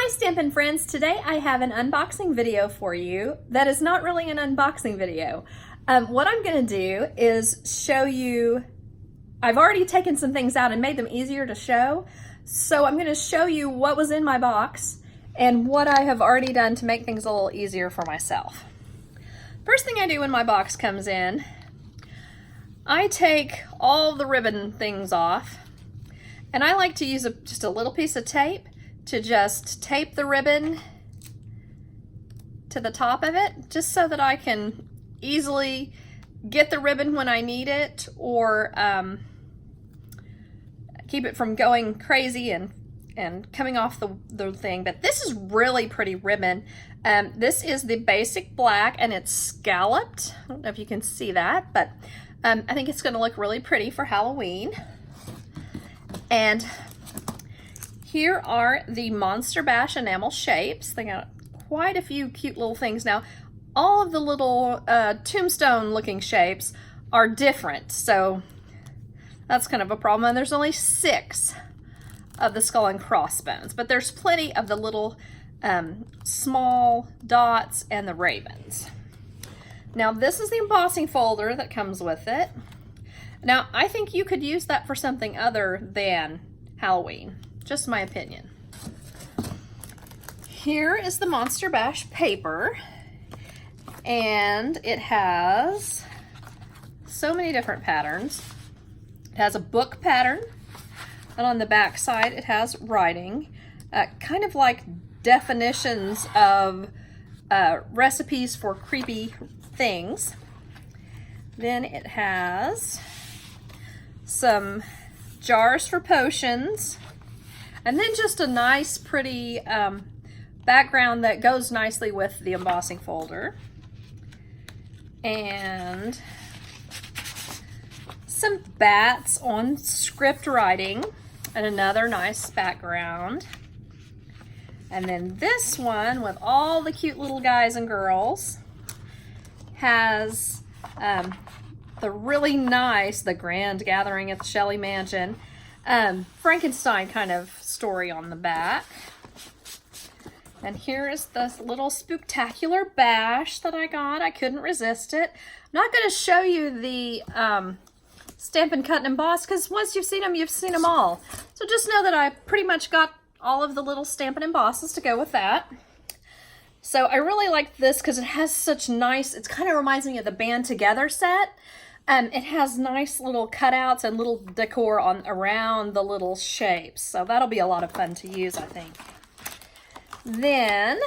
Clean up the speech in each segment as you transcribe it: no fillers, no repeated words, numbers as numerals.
Stampin' friends, today I have an unboxing video for you that is not really an unboxing video. What I'm going to do is show you, I've already taken some things out and made them easier to show, so I'm going to show you what was in my box and what I have already done to make things a little easier for myself. First thing I do when my box comes in, I take all the ribbon things off, and I like to use just a little piece of tape to just tape the ribbon to the top of it, just so that I can easily get the ribbon when I need it, or keep it from going crazy and coming off the thing. But this is really pretty ribbon. This is the basic black, and it's scalloped. I don't know if you can see that, but I think it's going to look really pretty for Halloween. And here are the Monster Bash enamel shapes. They got quite a few cute little things. Now, all of the little tombstone looking shapes are different, so that's kind of a problem. And there's only 6 of the skull and crossbones, but there's plenty of the little small dots and the ravens. Now, this is the embossing folder that comes with it. Now, I think you could use that for something other than Halloween. Just my opinion. Here is the Monster Bash paper, and it has so many different patterns. It has a book pattern, and on the back side it has writing, kind of like definitions of recipes for creepy things. Then it has some jars for potions, and then just a nice pretty background that goes nicely with the embossing folder, and some bats on script writing, and another nice background. And then this one with all the cute little guys and girls has the really nice, the Grand Gathering at the Shelley Mansion, Frankenstein kind of story on the back. And here is this little spooktacular bash that I got. I couldn't resist it. I'm not going to show you the Stampin' Cut and Emboss, because once you've seen them all. So just know that I pretty much got all of the little Stampin' Embosses to go with that. So I really like this because it has such nice, it kind of reminds me of the Band Together set. It has nice little cutouts and little decor around the little shapes. So that'll be a lot of fun to use, I think. Then,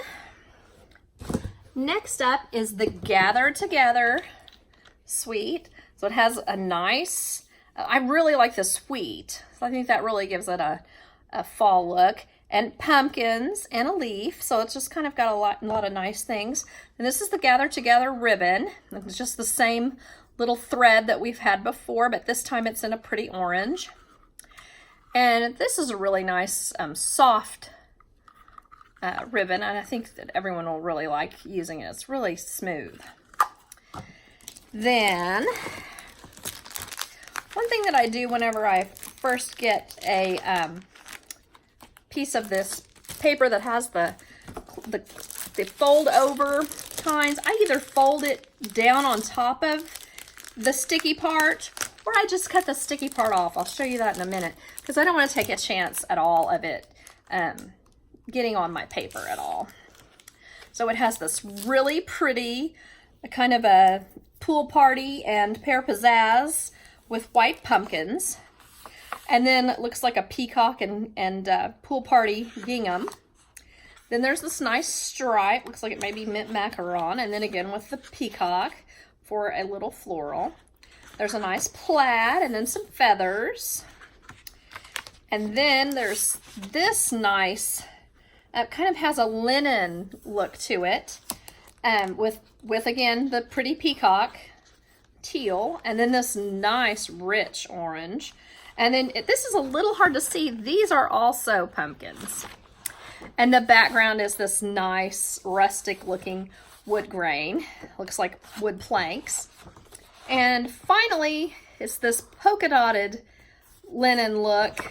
next up is the Gather Together suite. So it has a nice, I really like the suite. So I think that really gives it a fall look. And pumpkins and a leaf. So it's just kind of got a lot of nice things. And this is the Gather Together ribbon. It's just the same little thread that we've had before, but this time it's in a pretty orange. And this is a really nice soft ribbon, and I think that everyone will really like using it. It's really smooth. Then, one thing that I do whenever I first get a piece of this paper that has the fold over kinds, I either fold it down on top of the sticky part, or I just cut the sticky part off. I'll show you that in a minute, because I don't want to take a chance at all of it getting on my paper at all. So it has this really pretty kind of a pool party and pear pizzazz with white pumpkins. And then it looks like a peacock and pool party gingham. Then there's this nice stripe, looks like it may be mint macaron, and then again with the peacock for a little floral. There's a nice plaid, and then some feathers. And then there's this nice, kind of has a linen look to it, with again the pretty peacock teal, and then this nice rich orange. And then this is a little hard to see. These are also pumpkins. And the background is this nice rustic looking wood grain. Looks like wood planks. And finally, it's this polka dotted linen look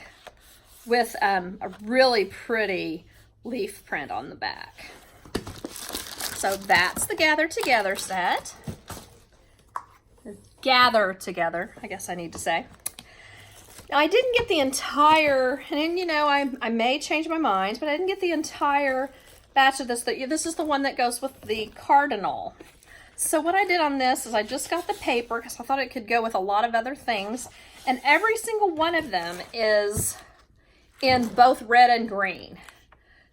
with a really pretty leaf print on the back. So that's the Gather Together set. Gather Together, I guess I need to say. Now, I didn't get the entire, and you know, I may change my mind, but I didn't get the entire batch of this. This is the one that goes with the cardinal. So what I did on this is I just got the paper because I thought it could go with a lot of other things. And every single one of them is in both red and green.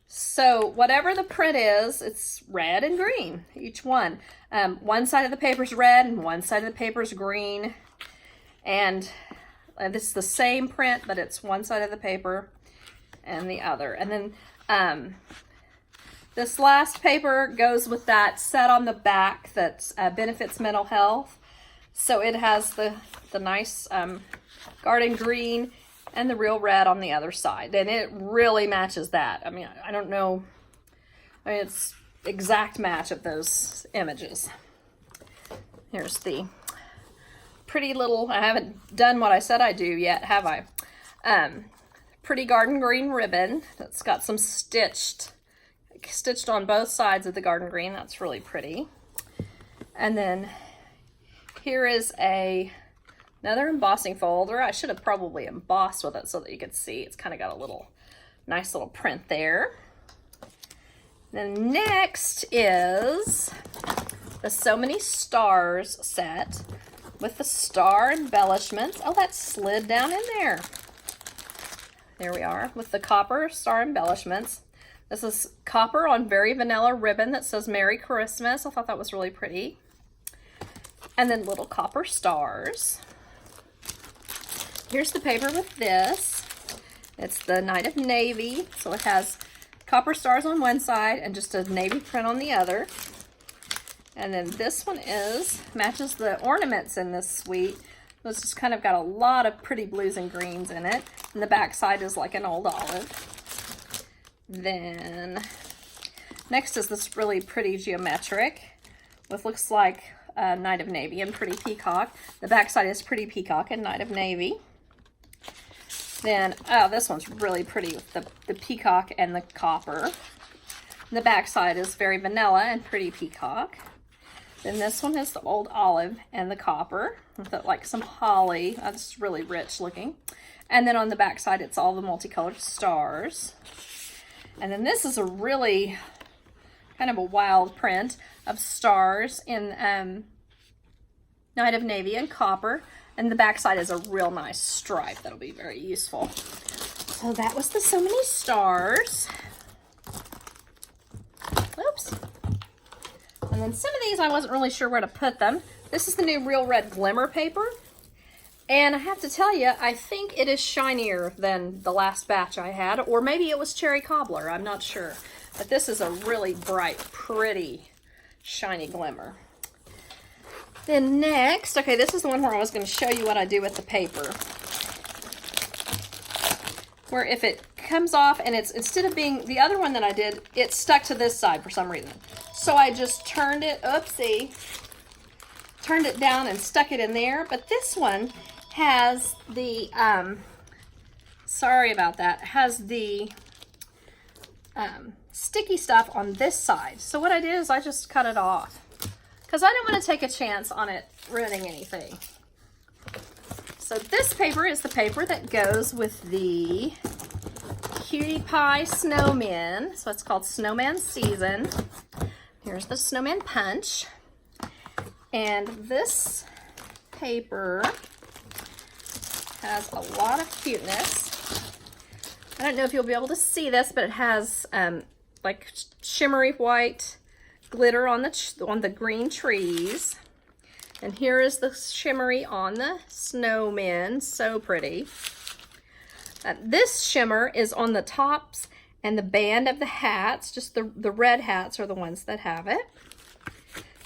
So whatever the print is, it's red and green, each one. One side of the paper is red and one side of the paper is green. And this is the same print, but it's one side of the paper and the other. And then this last paper goes with that set on the back that benefits mental health. So it has the nice garden green and the real red on the other side. And it really matches that. I mean, I don't know. I mean, it's exact match of those images. Here's the pretty little, I haven't done what I said I do yet, have I? Pretty garden green ribbon that's got some stitched on both sides of the garden green. That's really pretty. And then here is another embossing folder. I should have probably embossed with it so that you could see. It's kind of got a nice little print there. Then next is the So Many Stars set with the star embellishments. Oh, that slid down in there. There we are with the copper star embellishments. This is copper on very vanilla ribbon that says Merry Christmas. I thought that was really pretty. And then little copper stars. Here's the paper with this. It's the Night of Navy. So it has copper stars on one side and just a navy print on the other. And then this one matches the ornaments in this suite. It's just kind of got a lot of pretty blues and greens in it. And the back side is like an old olive. Then next is this really pretty geometric with looks like Night of Navy and Pretty Peacock. The back side is Pretty Peacock and Night of Navy. Then, oh, this one's really pretty with the peacock and the copper. And the back side is very vanilla and Pretty Peacock. Then this one is the old olive and the copper with like some holly. That's really rich looking. And then on the back side, it's all the multicolored stars. And then this is a really kind of a wild print of stars in Night of Navy and copper. And the back side is a real nice stripe that'll be very useful. So that was the So Many Stars. Oops. And then some of these I wasn't really sure where to put them. This is the new Real Red Glimmer paper. And I have to tell you, I think it is shinier than the last batch I had. Or maybe it was Cherry Cobbler, I'm not sure. But this is a really bright, pretty, shiny glimmer. Then next, okay, this is the one where I was going to show you what I do with the paper. Where if it comes off and it's, instead of being, the other one that I did, it stuck to this side for some reason. So I just turned it, turned it down and stuck it in there. But this one has the, sorry about that, has the sticky stuff on this side. So what I did is I just cut it off, because I don't want to take a chance on it ruining anything. So this paper is the paper that goes with the Cutie Pie Snowmen. So it's called Snowman Season. Here's the Snowman Punch. And this paper has a lot of cuteness. I don't know if you'll be able to see this, but it has like shimmery white glitter on the green trees. And here is the shimmery on the snowmen. So pretty. This shimmer is on the tops and the band of the hats. Just the red hats are the ones that have it.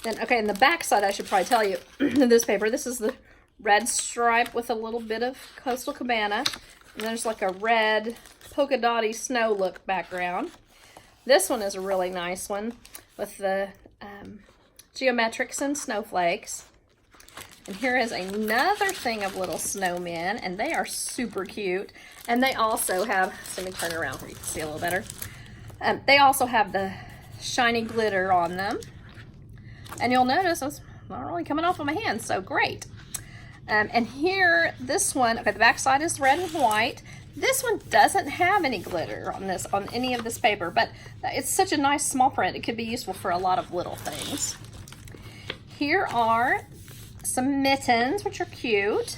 Then, okay, in the back side, I should probably tell you, this paper, this is the red stripe with a little bit of Coastal Cabana. And there's like a red polka dotty snow look background. This one is a really nice one with the geometrics and snowflakes. And here is another thing of little snowmen, and they are super cute. And they also have, let me turn around where you can see a little better. They also have the shiny glitter on them. And you'll notice it's not really coming off of my hand, so great. And here, this one, okay, the back side is red and white. This one doesn't have any glitter on any of this paper, but it's such a nice small print. It could be useful for a lot of little things. Here are some mittens, which are cute,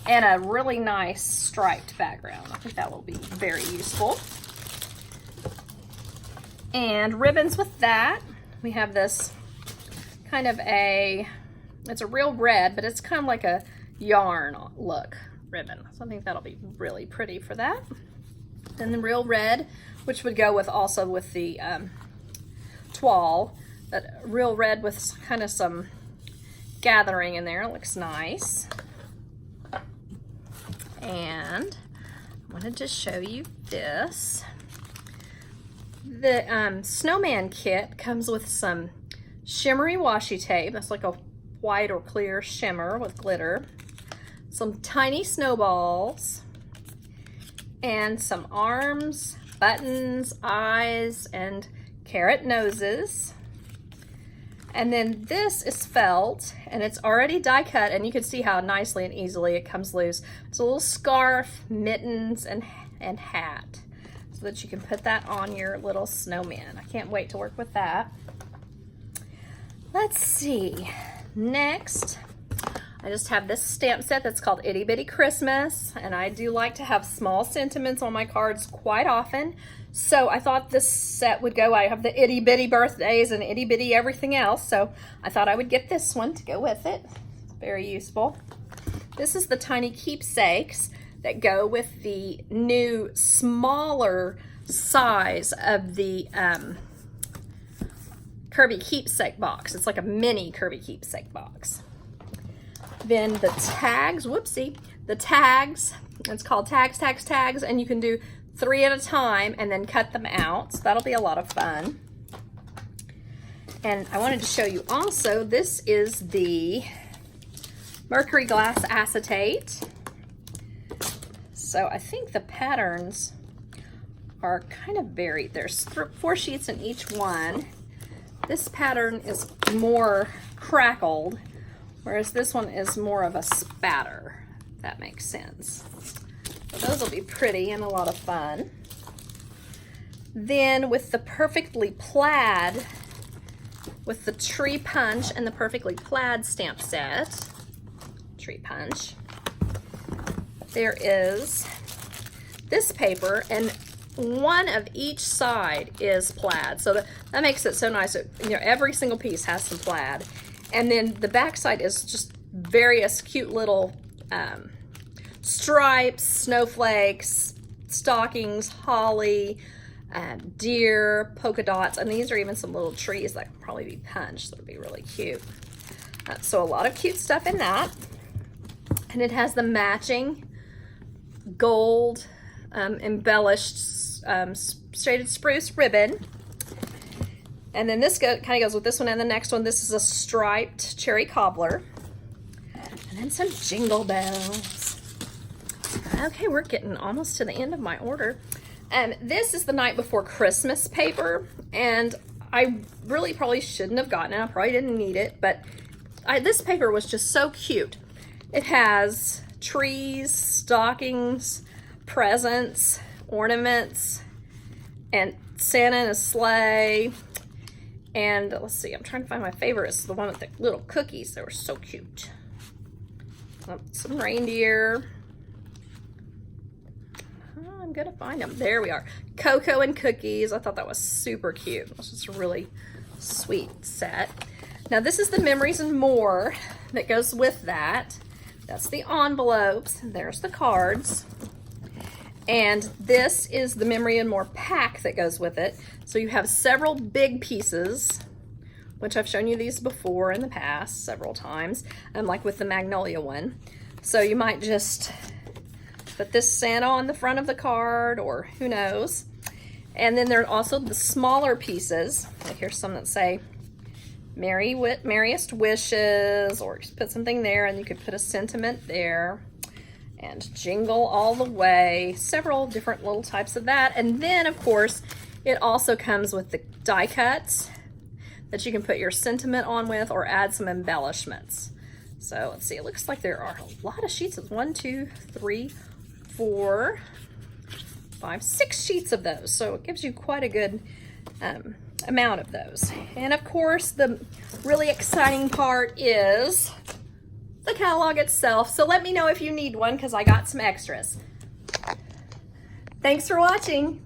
and a really nice striped background. I think that will be very useful. And ribbons with that. We have this kind of it's a real red, but it's kind of like a yarn look ribbon. So I think that'll be really pretty for that. Then the real red, which would go with also with the toile, but real red with kind of some gathering in there. It looks nice. And I wanted to show you this. The snowman kit comes with some shimmery washi tape. That's like a white or clear shimmer with glitter. Some tiny snowballs, and some arms, buttons, eyes, and carrot noses. And then this is felt, and it's already die cut, and you can see how nicely and easily it comes loose. It's a little scarf, mittens, and hat, so that you can put that on your little snowman. I can't wait to work with that. Let's see. Next, I just have this stamp set that's called Itty Bitty Christmas, and I do like to have small sentiments on my cards quite often. So I thought this set would go. I have the itty bitty birthdays and itty bitty everything else, so I thought I would get this one to go with it. It's very useful. This is the tiny keepsakes that go with the new smaller size of the Kirby keepsake box. It's like a mini Kirby keepsake box. Then the tags, whoopsie, the tags, it's called tags, and you can do 3 at a time and then cut them out. So that'll be a lot of fun. And I wanted to show you also, this is the mercury glass acetate. So I think the patterns are kind of varied. There's 4 sheets in each one. This pattern is more crackled, whereas this one is more of a spatter, if that makes sense. So those will be pretty and a lot of fun. Then with the Perfectly Plaid, with the Tree Punch and the Perfectly Plaid stamp set, Tree Punch, there is this paper, and one of each side is plaid. So that makes it so nice. You know, every single piece has some plaid. And then the back side is just various cute little stripes, snowflakes, stockings, holly, deer, polka dots, and these are even some little trees that can probably be punched. So it'll be really cute. So a lot of cute stuff in that. And it has the matching gold embellished shaded spruce ribbon. And then this kind of goes with this one and the next one. This is a striped cherry cobbler. And then some jingle bells. Okay, we're getting almost to the end of my order. This is the Night Before Christmas paper, and I really probably shouldn't have gotten it. I probably didn't need it, but this paper was just so cute. It has trees, stockings, presents, ornaments, and Santa in a sleigh. And let's see, I'm trying to find my favorite. It's the one with the little cookies. They were so cute. Some reindeer. Oh, I'm gonna find them. There we are. Cocoa and cookies. I thought that was super cute. It was just a really sweet set. Now this is the Memories and More that goes with that. That's the envelopes. There's the cards. And this is the Memory and More pack that goes with it. So you have several big pieces, which I've shown you these before in the past several times, like with the Magnolia one. So you might just put this Santa on the front of the card, or who knows. And then there are also the smaller pieces. Like here's some that say Merriest Wishes, or just put something there, and you could put a sentiment there. And Jingle All the Way, several different little types of that. And then, of course, It also comes with the die cuts that you can put your sentiment on with or add some embellishments. So let's see, it looks like there are a lot of sheets. It's 1, 2, 3, 4, 5, 6 sheets of those. So it gives you quite a good amount of those. And of course, the really exciting part is the catalog itself. So let me know if you need one because I got some extras. Thanks for watching.